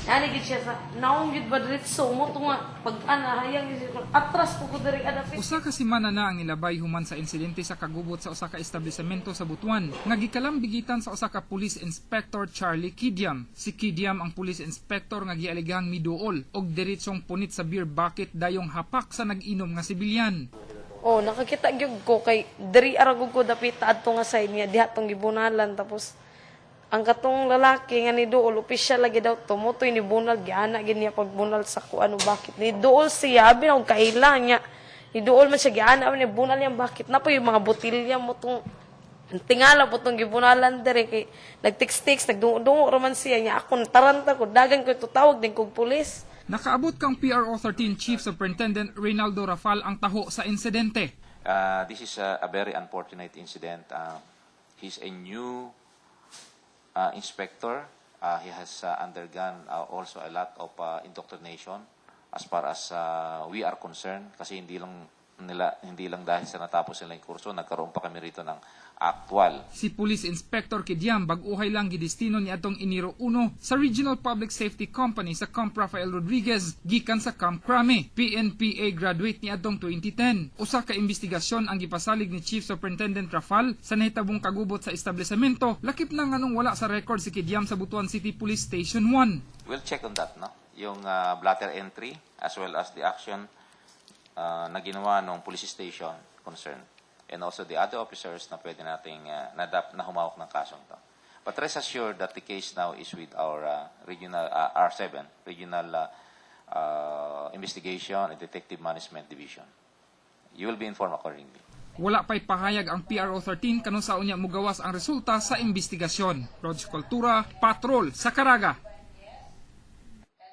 Ani gid siya sa naong gid ba diretso mo to nga pag-ana hayang gid siya atras ko diri adapit. Usa ka semana na ang nilabay human sa insidente sa kagubot sa usa ka establisamento sa Butuan nga gikalambigitan sa usa ka police inspector Charlie Kidiam. Si Kidiam ang police inspector nga gialigang miduol og diretsong punit sa beer bucket dayong hapak sa nag-inom nga sibilyan. Oh, nakakita gyud ko kay diri aragog ko dapit adto nga side niya diha tong gibunalan tapos ang katong lalaki nga ni Duol, opisyal lagi daw tumutoy ni bunal, giana gid niya pagbunal sa kuano bakit. Ni Duol siya, binawag kailan niya. Ni Duol man siya giana ni bunal yang bakit. Na po yung mga botilya mo tong tingala po tong gibunalan dire kay nagtiks-tiks, nagdungo raman siya niya. Ako taranta ko, dagan ko tutawag din kog pulis. Nakaabot kang PRO 13 Chief Superintendent Reynaldo Rafal ang taho sa insidente. This is a very unfortunate incident. He's a new inspector. He has undergone also a lot of indoctrination as far as we are concerned kasi hindi lang dahil sa natapos nila yung kurso, nagkaroon pa kami rito ng actual. Si Police Inspector Kidiam bag-uhay lang gidestino ni atong Enero 1 sa Regional Public Safety Company sa Camp Rafael Rodriguez gikan sa Camp Crame. PNPA graduate ni atong 2010. Usa ka investigasyon ang gipasalig ni Chief Superintendent Rafal sa nahitabong kagubot sa establisamento. Lakip na nganong wala sa record si Kidiam sa Butuan City Police Station 1. We'll check on that, no? Yung blatter entry as well as the action na ginawa ng police station concerned. And also the other officers na pwede nating na humawak ng kasong to. But rest assured that the case now is with our regional R7, Regional Investigation and Detective Management Division. You will be informed accordingly. Wala pa'y pahayag ang PRO 13 kanung sa unya mugawas ang resulta sa investigasyon. Rog Cultura, Patrol sa Caraga.